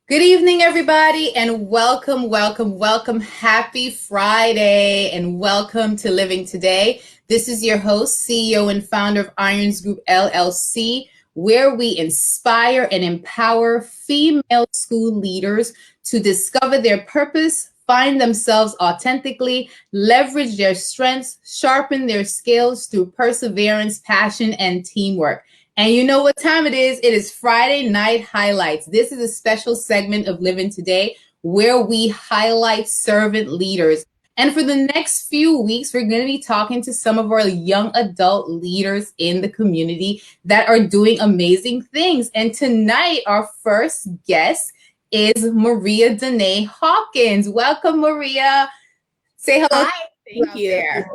Good evening, everybody, and welcome, welcome, welcome. Happy Friday, and welcome to Living Today. This is your host, CEO and founder of Irons Group LLC, where we inspire and empower female school leaders to discover their purpose, find themselves authentically, leverage their strengths, sharpen their skills through perseverance, passion, and teamwork. And you know what time it is? It is Friday Night Highlights. This is a special segment of Living Today where we highlight servant leaders. And for the next few weeks, we're going to be talking to some of our young adult leaders in the community that are doing amazing things. And tonight, our first guest is Maria Danae Hawkins. Welcome, Maria. Say hello. Hi, thank you. There.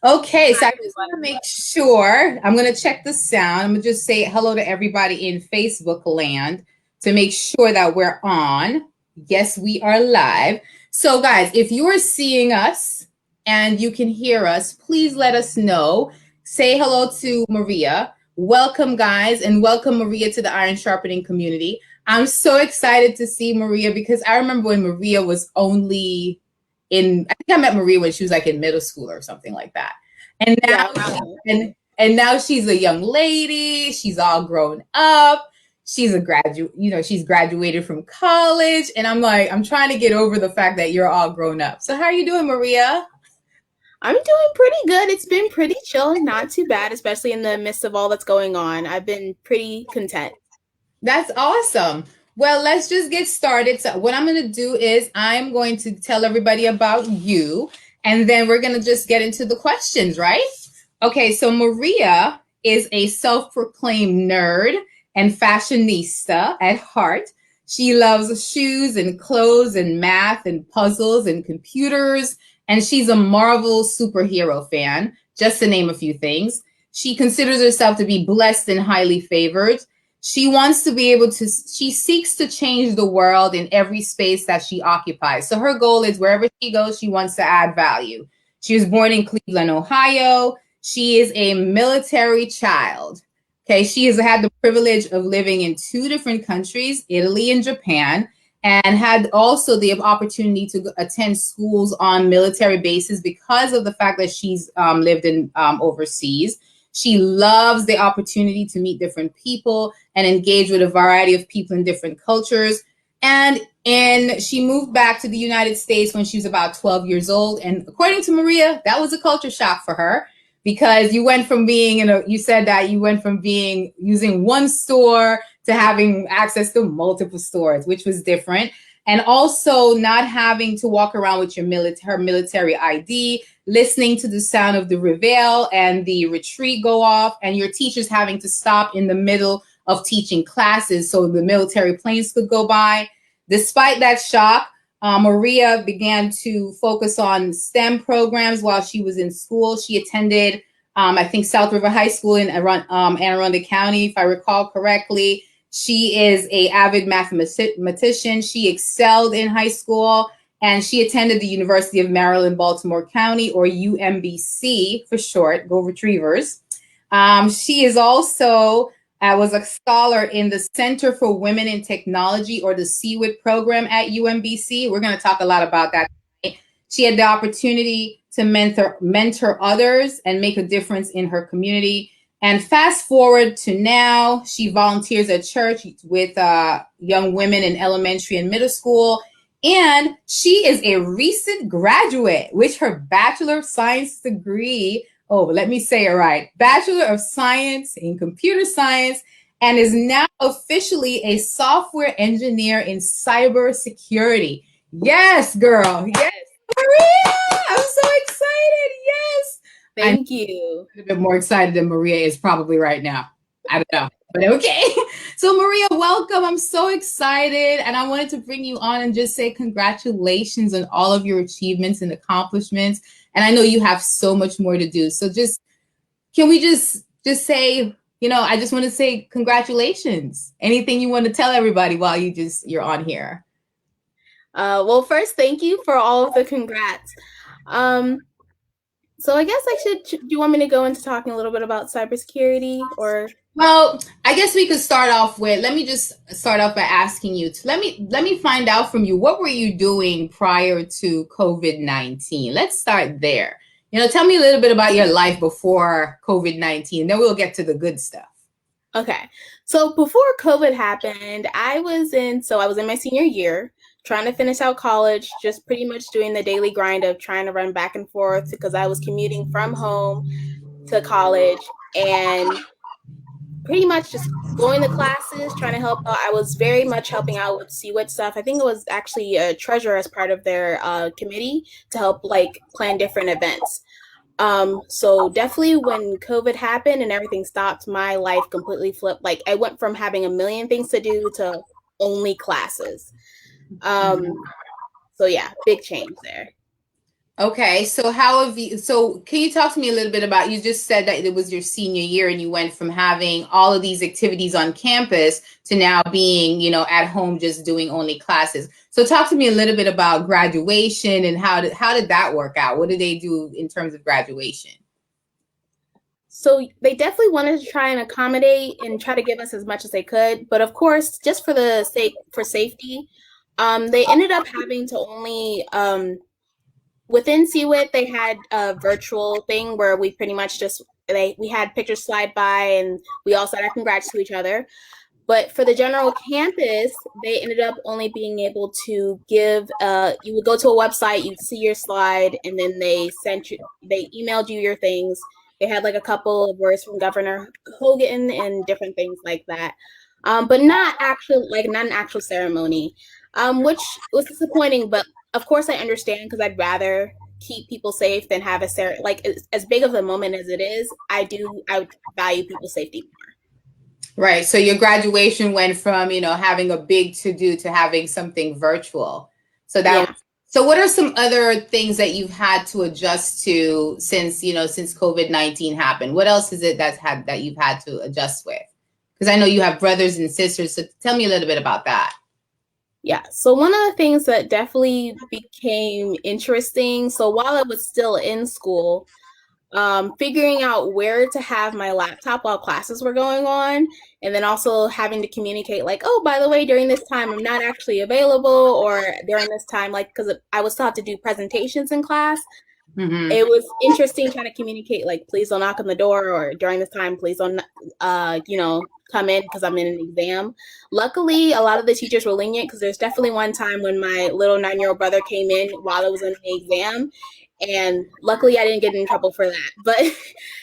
Okay, so I just want to make sure, I'm going to check the sound. I'm going to just say hello to everybody in Facebook land to make sure that we're on. Yes, we are live. So guys, if you're seeing us and you can hear us, please let us know. Say hello to Maria. Welcome, guys, and welcome Maria to the Iron Sharpening community. I'm so excited to see Maria because I remember when Maria was only I think I met Maria when she was like in middle school or something like that. And now, and now she's a young lady. She's all grown up. She's a graduate, she's graduated from college. And I'm trying to get over the fact that you're all grown up. So how are you doing, Maria? I'm doing pretty good. It's been pretty chill, not too bad, especially in the midst of all that's going on. I've been pretty content. That's awesome. Well, let's just get started. So what I'm going to do is I'm going to tell everybody about you, and then we're going to just get into the questions, right? Okay, so Maria is a self-proclaimed nerd and fashionista at heart. She loves shoes and clothes and math and puzzles and computers, and she's a Marvel superhero fan, just to name a few things. She considers herself to be blessed and highly favored. She wants to be able to, she seeks to change the world in every space that she occupies. So her goal is wherever she goes, she wants to add value. She was born in Cleveland, Ohio. She is a military child. Okay, she has had the privilege of living in two different countries, Italy and Japan, and had also the opportunity to attend schools on military bases because of the fact that she's lived in overseas. She loves the opportunity to meet different people and engage with a variety of people in different cultures. And she moved back to the United States when she was about 12 years old. And according to Maria, that was a culture shock for her because you went from being, you said that you went from being using one store to having access to multiple stores, which was different. And also not having to walk around with her military ID, listening to the sound of the reveille and the retreat go off, and your teachers having to stop in the middle of teaching classes so the military planes could go by. Despite that shock, Maria began to focus on STEM programs while she was in school. She attended, I think, South River High School in Anne Arundel County, if I recall correctly. She is an avid mathematician. She excelled in high school, and she attended the University of Maryland, Baltimore County, or UMBC for short, Go Retrievers. She is also was a scholar in the Center for Women in Technology, or the CWIT program at UMBC. We're going to talk a lot about that tonight. She had the opportunity to mentor others and make a difference in her community. And fast forward to now, she volunteers at church with young women in elementary and middle school. And she is a recent graduate with her Bachelor of Science degree. Oh, let me say it right. Bachelor of Science in Computer Science, and is now officially a software engineer in cybersecurity. Yes, girl. Yes, Maria. I'm so excited. Yes. Thank you. A bit more excited than Maria is probably right now. I don't know, but okay. So Maria, welcome. I'm so excited. And I wanted to bring you on and just say congratulations on all of your achievements and accomplishments. And I know you have so much more to do. So can we just say, I just want to say congratulations. Anything you want to tell everybody while you're on here? Well, first, thank you for all of the congrats. So I guess do you want me to go into talking a little bit about cybersecurity or? Well, I guess we could start off with, let me just start off by asking you to let me find out from you, what were you doing prior to COVID-19? Let's start there. Tell me a little bit about your life before COVID-19, then we'll get to the good stuff. Okay. So before COVID happened, I was in my senior year, trying to finish out college, just pretty much doing the daily grind of trying to run back and forth because I was commuting from home to college and pretty much just going to classes, trying to help out. I was very much helping out with CWIT stuff. I think it was actually a treasurer as part of their committee to help like plan different events. So definitely when COVID happened and everything stopped, my life completely flipped. Like I went from having a million things to do to only classes. Um, so yeah, big change there. Okay, so how have you, so can you talk to me a little bit about, you just said that it was your senior year and you went from having all of these activities on campus to now being, at home just doing only classes. So talk to me a little bit about graduation and how did that work out? What did they do in terms of graduation? So they definitely wanted to try and accommodate and try to give us as much as they could, but of course, just for the sake for safety, they ended up having to only within CWIT, they had a virtual thing where we pretty much just we had pictures slide by and we all said our congrats to each other. But for the general campus, they ended up only being able to give. You would go to a website, you'd see your slide, and then they emailed you your things. They had like a couple of words from Governor Hogan and different things like that, but not an actual ceremony, which was disappointing. But of course, I understand because I'd rather keep people safe than have like as big of a moment as it is. I value people's safety. Right. So your graduation went from, having a big to do to having something virtual. So that Yeah. was, so what are some other things that you've had to adjust to since COVID-19 happened? What else is it that you've had to adjust with? Because I know you have brothers and sisters. So tell me a little bit about that. Yeah. So one of the things that definitely became interesting, so while I was still in school, figuring out where to have my laptop while classes were going on, and then also having to communicate like, oh, by the way, during this time I'm not actually available, or during this time, like, because I was taught to do presentations in class. Mm-hmm. It was interesting trying to communicate like, please don't knock on the door, or during this time please don't come in because I'm in an exam. Luckily a lot of the teachers were lenient, because there's definitely one time when my little 9-year-old brother came in while I was in the exam, and luckily I didn't get in trouble for that. But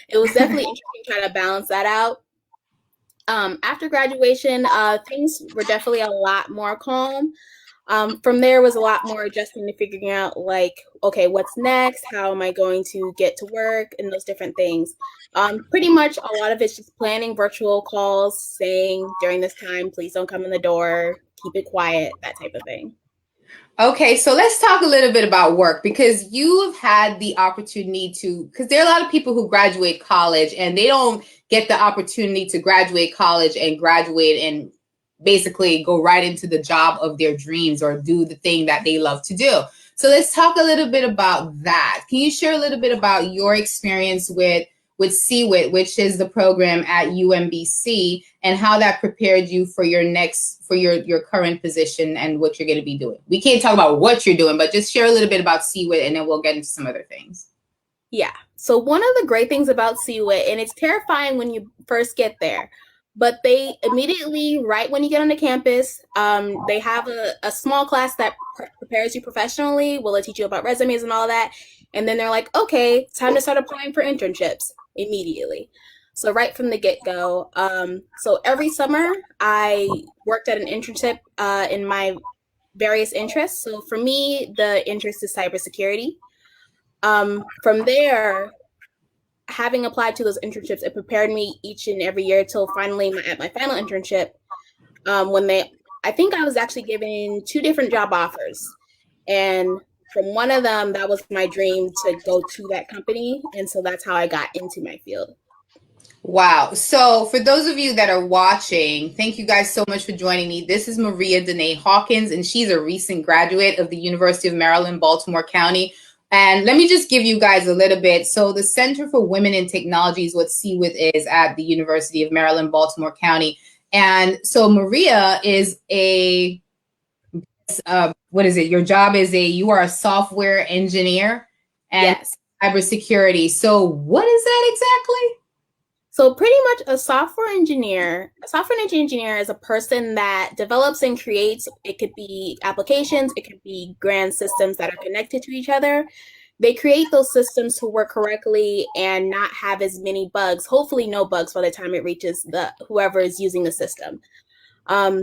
it was definitely interesting trying to balance that out. After graduation, things were definitely a lot more calm. From there was a lot more adjusting to figuring out like, okay, what's next? How am I going to get to work and those different things. Pretty much a lot of it's just planning virtual calls, saying during this time, please don't come in the door, keep it quiet, that type of thing. Okay, so let's talk a little bit about work, because you've had the opportunity to, because there are a lot of people who graduate college and they don't get the opportunity to graduate college and graduate and basically go right into the job of their dreams or do the thing that they love to do. So let's talk a little bit about that. Can you share a little bit about your experience with CWIT, which is the program at UMBC, and how that prepared you for your current position and what you're going to be doing. We can't talk about what you're doing, but just share a little bit about CWIT, and then we'll get into some other things. Yeah. So one of the great things about CWIT, and it's terrifying when you first get there, but they immediately, right when you get on the campus, they have a small class that prepares you professionally. Will they teach you about resumes and all that? And then they're like, okay, time to start applying for internships immediately. So right from the get-go. So every summer I worked at an internship in my various interests. So for me, the interest is cybersecurity. From there, having applied to those internships, it prepared me each and every year till finally at my final internship, when I think I was actually given two different job offers. And from one of them, that was my dream to go to that company. And so that's how I got into my field. Wow. So for those of you that are watching, thank you guys so much for joining me. This is Maria Danae Hawkins, and she's a recent graduate of the University of Maryland, Baltimore County, And let me just give you guys a little bit. So the Center for Women in Technology is what CWIT is at the University of Maryland, Baltimore County. And so Maria is what is it? Your job is you are a software engineer and Yes. cybersecurity. So what is that exactly? So pretty much a software engineer is a person that develops and creates, it could be applications, it could be grand systems that are connected to each other. They create those systems to work correctly and not have as many bugs, hopefully no bugs by the time it reaches the whoever is using the system. Um,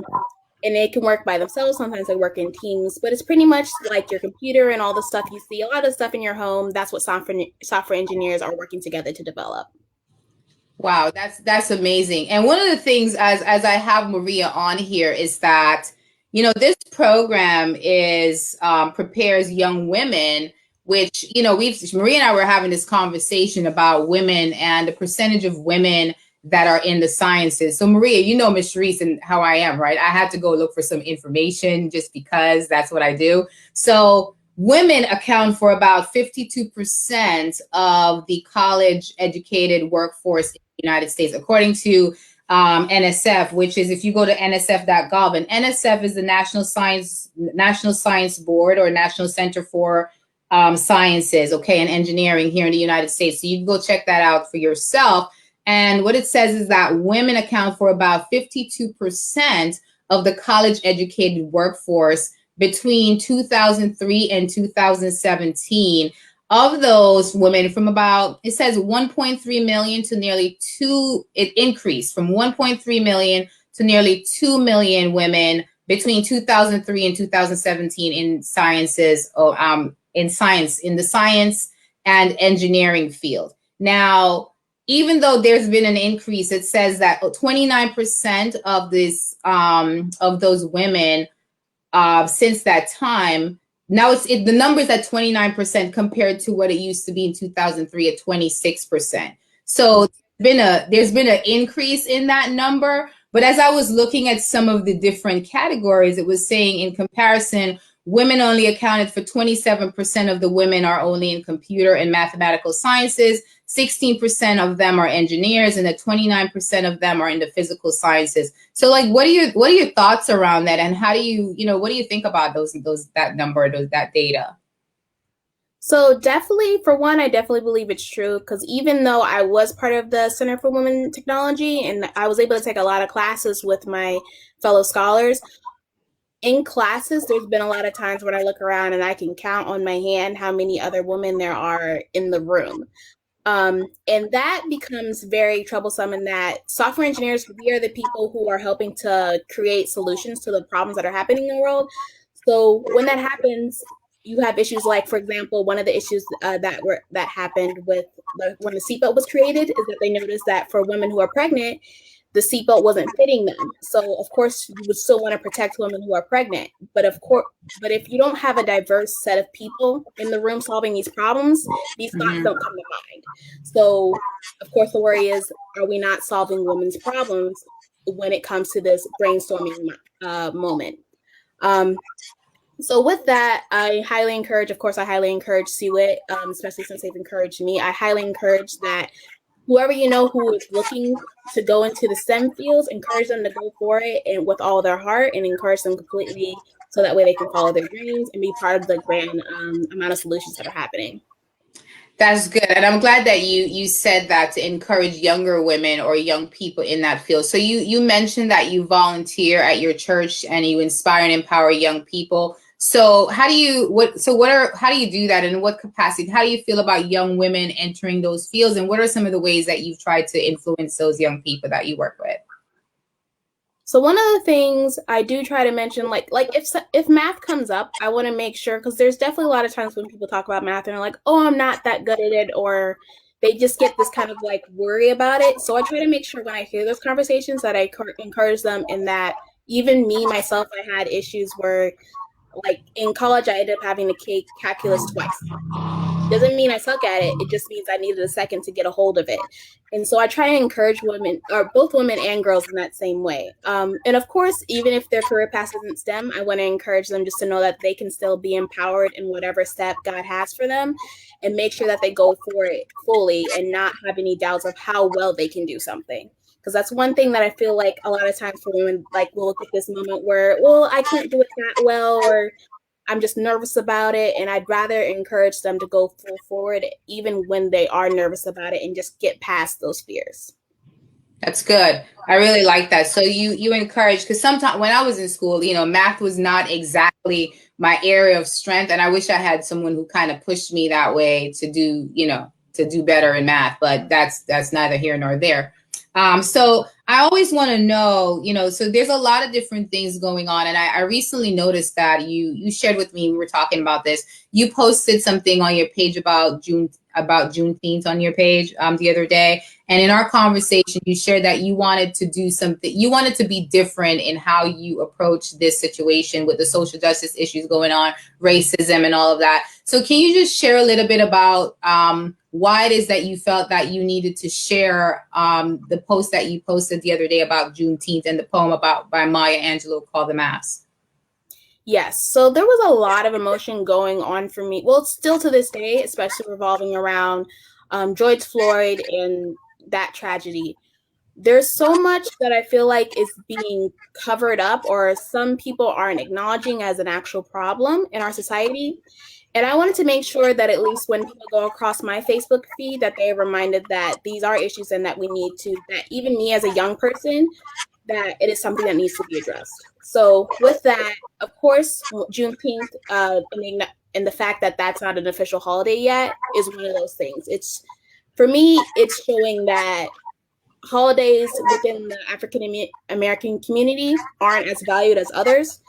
and they can work by themselves. Sometimes they work in teams, but it's pretty much like your computer and all the stuff you see, a lot of stuff in your home. That's what software engineers are working together to develop. Wow, that's amazing. And one of the things as I have Maria on here is that this program is prepares young women, which we've Maria and I were having this conversation about women and the percentage of women that are in the sciences. So Maria, Miss Sharice and how I am, right? I had to go look for some information just because that's what I do. So women account for about 52% of the college educated workforce in the United States, according to NSF, which is, if you go to nsf.gov, and NSF is the National Science Board, or National Center for Sciences, okay, and Engineering here in the United States. So you can go check that out for yourself. And what it says is that women account for about 52% of the college educated workforce between 2003 and 2017. Of those women, from about, it says 1.3 million to nearly 2, it increased from 1.3 million to nearly 2 million women between 2003 and 2017 in sciences, in the science and engineering field. Now, even though there's been an increase, it says that 29% of of those women since that time. Now the number's at 29% compared to what it used to be in 2003 at 26%. So there's been an increase in that number. But as I was looking at some of the different categories, it was saying in comparison, women only accounted for 27% of the women are only in computer and mathematical sciences. 16% of them are engineers, and that 29% of them are in the physical sciences. So, like, what are your thoughts around that, and how do you what do you think about that number, that data? So definitely, for one, I definitely believe it's true, because even though I was part of the Center for Women in Technology and I was able to take a lot of classes with my fellow scholars, in classes, there's been a lot of times when I look around and I can count on my hand how many other women there are in the room. And that becomes very troublesome in that software engineers, we are the people who are helping to create solutions to the problems that are happening in the world. So when that happens, you have issues like, for example, one of the issues that happened with when the seatbelt was created is that they noticed that for women who are pregnant, the seatbelt wasn't fitting them. So of course you would still want to protect women who are pregnant. But if you don't have a diverse set of people in the room solving these problems, these thoughts don't come to mind. So of course the worry is, are we not solving women's problems when it comes to this brainstorming moment? So with that, I highly encourage CWIT, especially since they've encouraged me. I highly encourage that whoever who is looking to go into the STEM fields, encourage them to go for it and with all their heart, and encourage them completely so that way they can follow their dreams and be part of the grand amount of solutions that are happening. That's good. And I'm glad that you said that, to encourage younger women or young people in that field. So you mentioned that you volunteer at your church and you inspire and empower young people. So how do you do that, and in what capacity? How do you feel about young women entering those fields, and what are some of the ways that you've tried to influence those young people that you work with? So one of the things I do try to mention, like if math comes up, I want to make sure, because there's definitely a lot of times when people talk about math and they're like, oh, I'm not that good at it, or they just get this kind of like worry about it. So I try to make sure when I hear those conversations that I encourage them, in that even me, myself, I had issues where, like in college, I ended up having to take calculus twice. Doesn't mean I suck at it. It just means I needed a second to get a hold of it. And so I try to encourage women, or both women and girls, in that same way. And of course, even if their career path isn't STEM, I want to encourage them just to know that they can still be empowered in whatever step God has for them, and make sure that they go for it fully and not have any doubts of how well they can do something. Because that's one thing that I feel like a lot of times for women, like, we'll look at this moment where, well, I can't do it that well, or I'm just nervous about it. And I'd rather encourage them to go full forward, even when they are nervous about it, and just get past those fears. That's good. I really like that. So you encourage, because sometimes when I was in school, math was not exactly my area of strength, and I wish I had someone who kind of pushed me that way to do better in math. But that's neither here nor there. So I always want to know, so there's a lot of different things going on, and I recently noticed that you shared with me. We were talking about this. You posted something on your page about Juneteenth on your page the other day. And in our conversation, you shared that you wanted to do something, you wanted to be different in how you approach this situation with the social justice issues going on, racism and all of that. So can you just share a little bit about why it is that you felt that you needed to share the post that you posted the other day about Juneteenth and the poem by Maya Angelou called The Mass? Yes. So there was a lot of emotion going on for me. Well, still to this day, especially revolving around George Floyd and that tragedy. There's so much that I feel like is being covered up, or some people aren't acknowledging as an actual problem in our society. And I wanted to make sure that at least when people go across my Facebook feed, that they're reminded that these are issues, and that we need to, that even me as a young person, that it is something that needs to be addressed. So with that, of course, Juneteenth, and the fact that that's not an official holiday yet is one of those things. For me, it's showing that holidays within the African American community aren't as valued as others,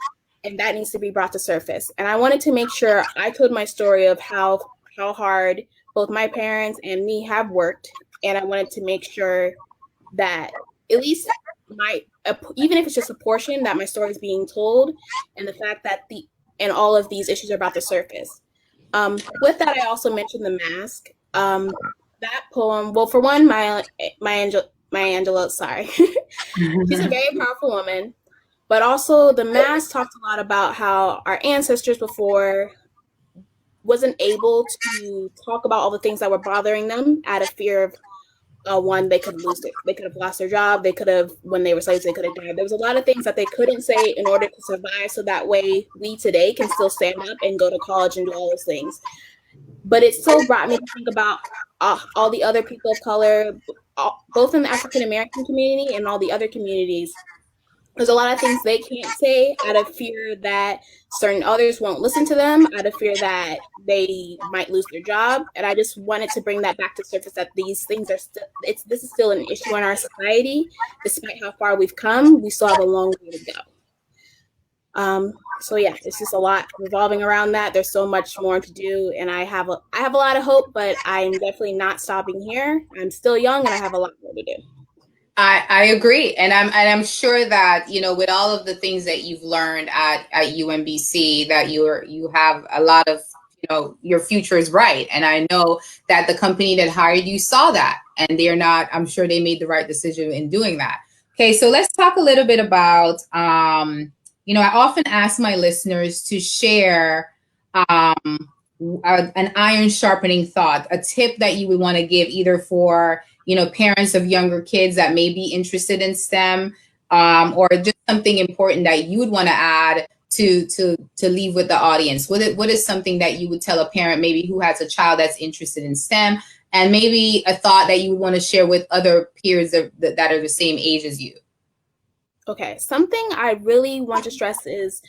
and that needs to be brought to surface. And I wanted to make sure I told my story of how hard both my parents and me have worked, and I wanted to make sure that at least even if it's just a portion, that my story is being told, and the fact that all of these issues are about to surface. With that, I also mentioned the mask. That poem, well, for one, Maya Angelou, sorry. She's a very powerful woman, but also the mask talks a lot about how our ancestors before wasn't able to talk about all the things that were bothering them out of fear of one, they could have lost their job, they could have, when they were slaves, they could have died. There was a lot of things that they couldn't say in order to survive, so that way we today can still stand up and go to college and do all those things. But it still brought me to think about all the other people of color, both in the African American community and all the other communities. There's a lot of things they can't say out of fear that certain others won't listen to them, out of fear that they might lose their job. And I just wanted to bring that back to surface, that these things are this is still an issue in our society. Despite how far we've come, we still have a long way to go. So yeah, it's just a lot revolving around that. There's so much more to do, and I have a lot of hope, but I'm definitely not stopping here. I'm still young, and I have a lot more to do. I agree, and I'm sure that with all of the things that you've learned at UMBC, that you have a lot of your future is bright, and I know that the company that hired you saw that, and I'm sure they made the right decision in doing that. Okay, so let's talk a little bit about I often ask my listeners to share an iron sharpening thought, a tip that you would want to give either for parents of younger kids that may be interested in STEM, or just something important that you would want to add to leave with the audience. What is something that you would tell a parent maybe who has a child that's interested in STEM, and maybe a thought that you would want to share with other peers that are the same age as you? Okay, something I really want to stress is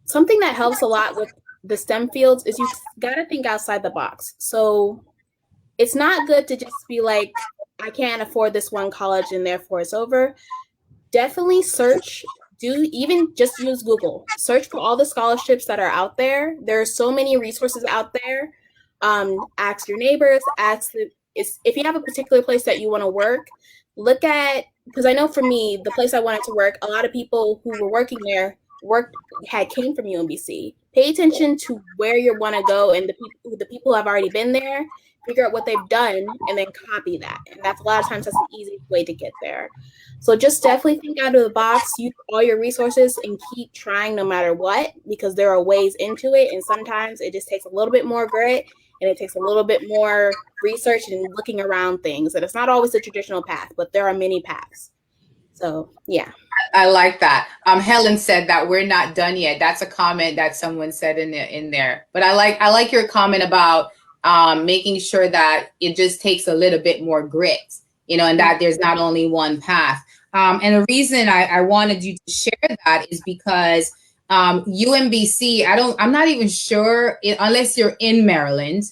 something that helps a lot with the STEM fields is you got to think outside the box. So it's not good to just be like, I can't afford this one college and therefore it's over. Definitely search, even just use Google. Search for all the scholarships that are out there. There are so many resources out there. Ask your neighbors, if you have a particular place that you want to work, because I know for me, the place I wanted to work, a lot of people who were working there came from UMBC. pay attention to where you want to go and the people who have already been there, figure out what they've done, and then copy that. And that's a lot of times that's the easiest way to get there. So just definitely think out of the box, use all your resources, and keep trying no matter what, because there are ways into it. And sometimes it just takes a little bit more grit and it takes a little bit more research and looking around things. And it's not always the traditional path, but there are many paths. So yeah. I like that. Helen said that we're not done yet. That's a comment that someone said in there. But I like your comment about making sure that it just takes a little bit more grit, and that there's not only one path. And the reason I wanted you to share that is because UMBC, I'm not even sure, unless you're in Maryland,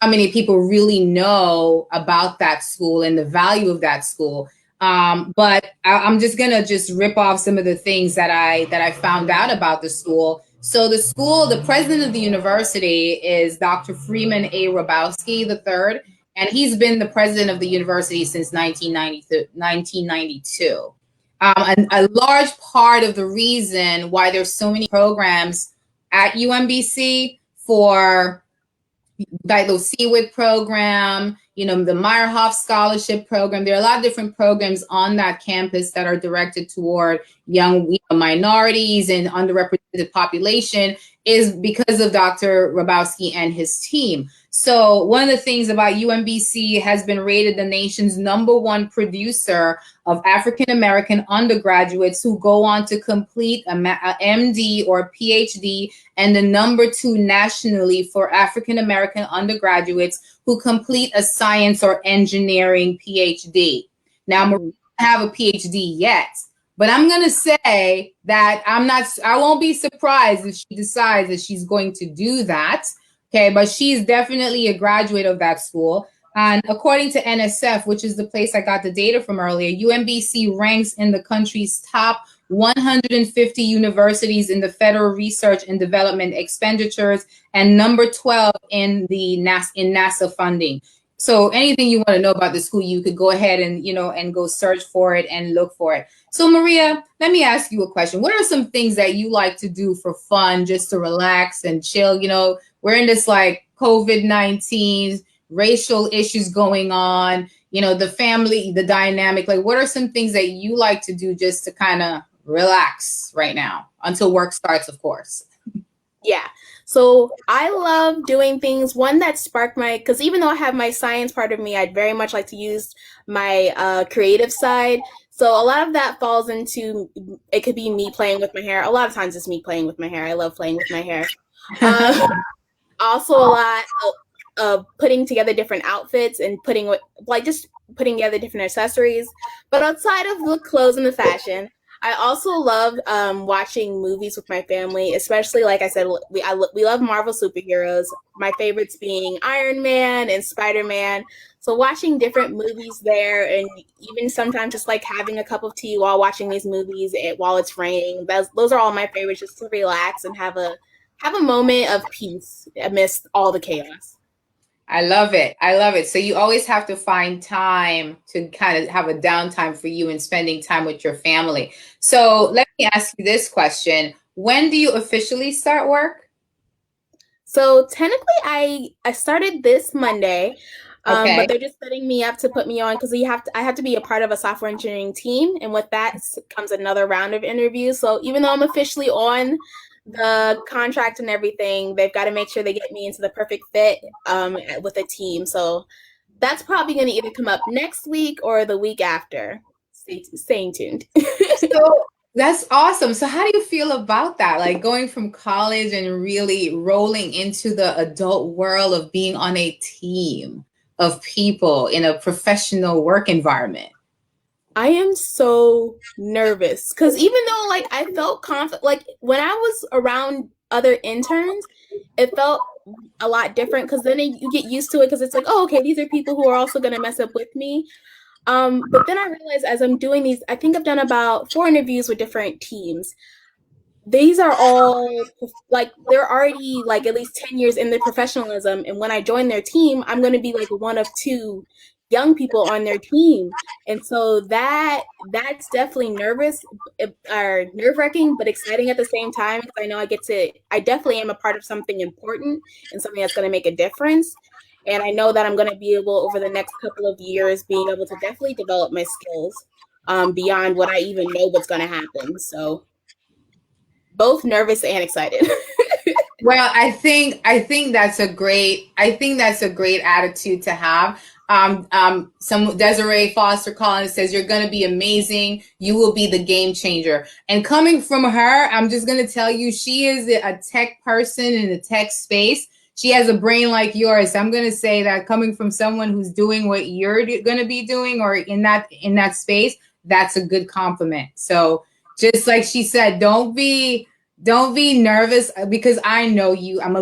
how many people really know about that school and the value of that school. But I'm just gonna just rip off some of the things that I found out about the school. So the school, the president of the university is Dr. Freeman A. Rabowski III, and he's been the president of the university since 1992. And a large part of the reason why there's so many programs at UMBC for like the CWIT program, the Meyerhoff Scholarship Program. There are a lot of different programs on that campus that are directed toward young minorities and underrepresented population, is because of Dr. Rabowski and his team. So one of the things about UMBC has been rated the nation's #1 producer of African-American undergraduates who go on to complete a MD or PhD, and the #2 nationally for African-American undergraduates who complete a science or engineering PhD. Now, Maria doesn't have a PhD yet, but I'm going to say that I won't be surprised if she decides that she's going to do that. Okay, but she's definitely a graduate of that school. And according to NSF, which is the place I got the data from earlier, UMBC ranks in the country's top 150 universities in the federal research and development expenditures, and #12 in NASA funding. So anything you want to know about the school, you could go ahead and go search for it and look for it. So Maria, let me ask you a question. What are some things that you like to do for fun, just to relax and chill? We're in this like COVID-19, racial issues going on, the family, the dynamic. Like, what are some things that you like to do just to kind of relax right now until work starts, of course? Yeah. So I love doing things. One that sparked because even though I have my science part of me, I'd very much like to use my creative side. So a lot of that falls into, it could be me playing with my hair. A lot of times it's me playing with my hair. I love playing with my hair. Also a lot of putting together different outfits and putting together different accessories. But outside of the clothes and the fashion, I also love watching movies with my family, especially, like I said, we love Marvel superheroes. My favorites being Iron Man and Spider-Man. So watching different movies there, and even sometimes just like having a cup of tea while watching these movies while it's raining. Those are all my favorites, just to relax and have a moment of peace amidst all the chaos. I love it. I love it. So you always have to find time to kind of have a downtime for you and spending time with your family. So let me ask you this question. When do you officially start work? So technically I started this Monday, Okay. but they're just setting me up to put me on because I have to be a part of a software engineering team. And with that comes another round of interviews. So even though I'm officially on the contract and everything, they've got to make sure they get me into the perfect fit with a team. So that's probably going to either come up next week or the week after. Staying tuned. So that's awesome. So how do you feel about that? Like going from college and really rolling into the adult world of being on a team of people in a professional work environment? I am so nervous because even though like I felt confident, like when I was around other interns, it felt a lot different because then you get used to it because it's like, oh, okay, these are people who are also going to mess up with me. But then I realized as I'm doing these, I think I've done about 4 interviews with different teams. These are all like they're already like at least 10 years in their professionalism, and when I join their team, I'm going to be like one of 2 young people on their team. And so that's definitely nerve-wracking, but exciting at the same time, because I know I definitely am a part of something important and something that's going to make a difference. And I know that I'm going to be able, over the next couple of years, being able to definitely develop my skills beyond what I even know what's going to happen. So both nervous and excited. Well, I think that's a great attitude to have. Some Desiree Foster Collins says you're going to be amazing. You will be the game changer. And coming from her, I'm just going to tell you, she is a tech person in the tech space. She has a brain like yours. I'm going to say that coming from someone who's doing what you're going to be doing, or in that space, that's a good compliment. So just like she said, don't be nervous, because I know you. I'm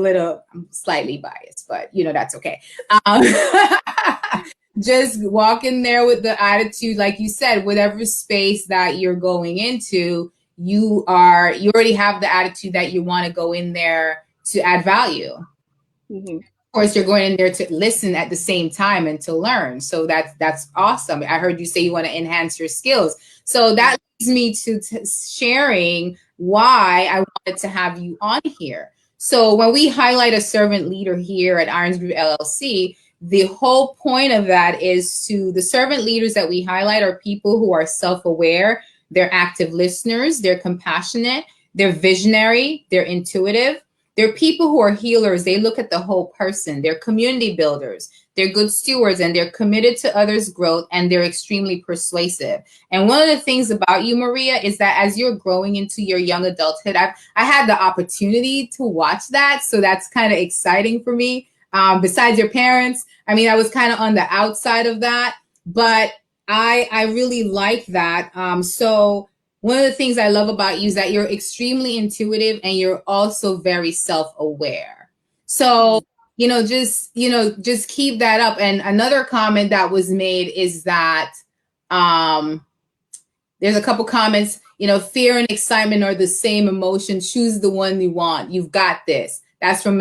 slightly biased, but that's okay. Um, just walk in there with the attitude, like you said, whatever space that you're going into, you already have the attitude that you want to go in there to add value. Mm-hmm. Of course, you're going in there to listen at the same time and to learn. So that's awesome. I heard you say you want to enhance your skills. So that leads me to sharing why I wanted to have you on here. So when we highlight a servant leader here at Irons Group LLC, the whole point of that is the servant leaders that we highlight are people who are self-aware, they're active listeners, they're compassionate, they're visionary, they're intuitive. They're people who are healers. They look at the whole person. They're community builders. They're good stewards, and they're committed to others' growth, and they're extremely persuasive. And one of the things about you, Maria, is that as you're growing into your young adulthood, I had the opportunity to watch that. So that's kind of exciting for me. Besides your parents, I mean, I was kind of on the outside of that, but I really like that. So one of the things I love about you is that you're extremely intuitive, and you're also very self-aware. So, just keep that up. And another comment that was made is that there's a couple comments, fear and excitement are the same emotion. Choose the one you want. You've got this. That's from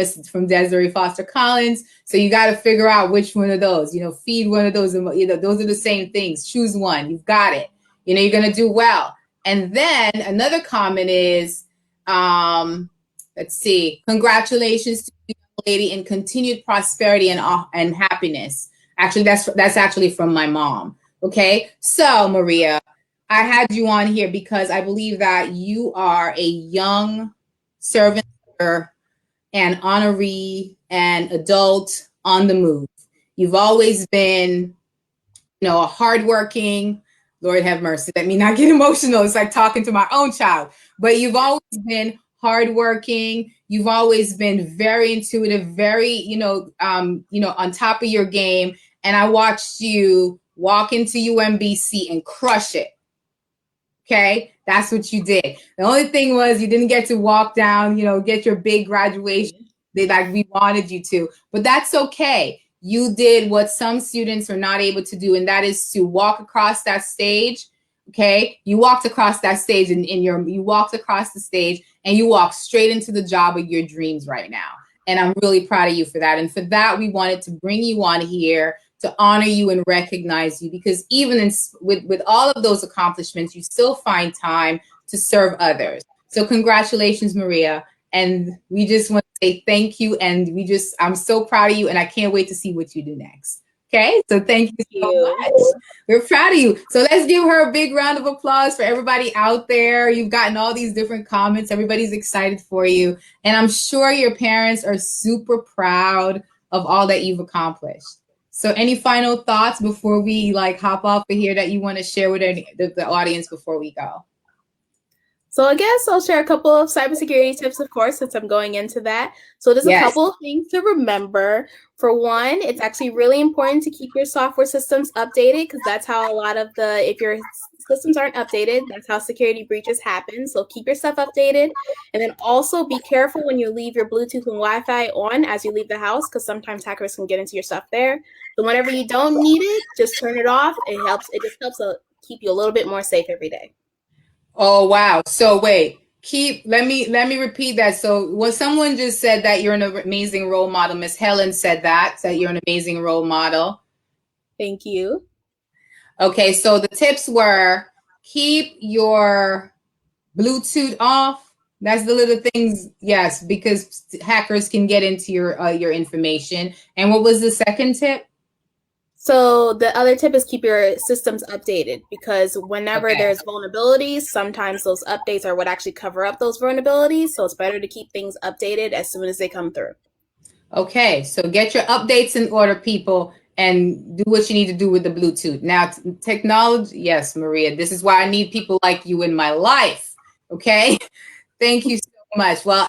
Desiree Foster Collins. So you got to figure out which one of those, feed one of those, those are the same things. Choose one. You've got it. You're going to do well. And then another comment is, let's see, congratulations to you, lady, and continued prosperity and happiness. Actually, that's actually from my mom. Okay, so Maria, I had you on here because I believe that you are a young servant and honoree and adult on the move. You've always been, a hardworking, Lord have mercy, let me not get emotional. It's like talking to my own child. But you've always been hardworking. You've always been very intuitive, very, on top of your game. And I watched you walk into UMBC and crush it. Okay, that's what you did. The only thing was you didn't get to walk down, get your big graduation like we wanted you to, but that's okay. You did what some students are not able to do, and that is to walk across that stage. Okay, you walked across that stage, and you walked across the stage, and you walked straight into the job of your dreams right now. And I'm really proud of you for that. And for that, we wanted to bring you on here to honor you and recognize you, because even with all of those accomplishments, you still find time to serve others. So congratulations, Maria. And we just want to say thank you. And I'm so proud of you, and I can't wait to see what you do next. Okay, so thank you so much. We're proud of you. So let's give her a big round of applause for everybody out there. You've gotten all these different comments. Everybody's excited for you. And I'm sure your parents are super proud of all that you've accomplished. So any final thoughts before we hop off of here that you want to share with the audience before we go? So I guess I'll share a couple of cybersecurity tips, of course, since I'm going into that. So there's a couple of things to remember. For one, it's actually really important to keep your software systems updated, because that's how a lot of if your systems aren't updated, that's how security breaches happen. So keep your stuff updated. And then also be careful when you leave your Bluetooth and Wi-Fi on as you leave the house, because sometimes hackers can get into your stuff there. So whenever you don't need it, just turn it off. It just helps keep you a little bit more safe every day. Oh, wow. So wait, let me repeat that. So what someone just said, that you're an amazing role model. Miss Helen said that you're an amazing role model. Thank you. Okay, so the tips were keep your Bluetooth off. That's the little things, yes, because hackers can get into your information. And what was the second tip? So the other tip is keep your systems updated because whenever Okay. there's vulnerabilities, sometimes those updates are what actually cover up those vulnerabilities. So it's better to keep things updated as soon as they come through. Okay, so get your updates in order, people, and do what you need to do with the Bluetooth. Now, technology, yes, Maria, this is why I need people like you in my life. Okay. Thank you so much. Well,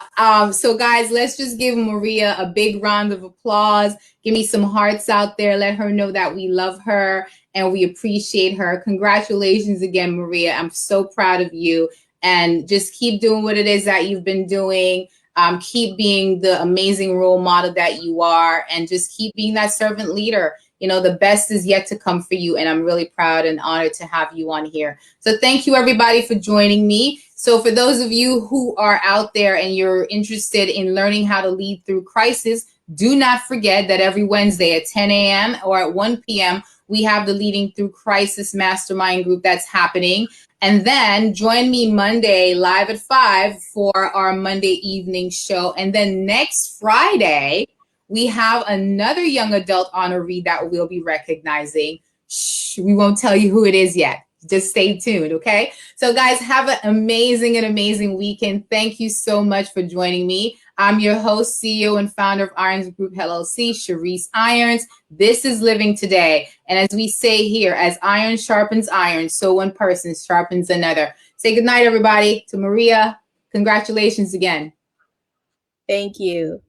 so guys, let's just give Maria a big round of applause. Give me some hearts out there. Let her know that we love her and we appreciate her. Congratulations again, Maria. I'm so proud of you. And just keep doing what it is that you've been doing. Keep being the amazing role model that you are, and just keep being that servant leader. You know, the best is yet to come for you. And I'm really proud and honored to have you on here. So thank you, everybody, for joining me. So for those of you who are out there and you're interested in learning how to lead through crisis, do not forget that every Wednesday at 10 a.m. or at 1 p.m., we have the Leading Through Crisis Mastermind group that's happening. And then join me Monday live at 5 for our Monday evening show. And then next Friday, we have another young adult honoree that we'll be recognizing. Shh, we won't tell you who it is yet. Just stay tuned, okay? So guys, have an amazing weekend. Thank you so much for joining me. I'm your host, CEO, and founder of Irons Group LLC, Sharice Irons. This is Living Today. And as we say here, as iron sharpens iron, so one person sharpens another. Say goodnight, everybody. To Maria, congratulations again. Thank you.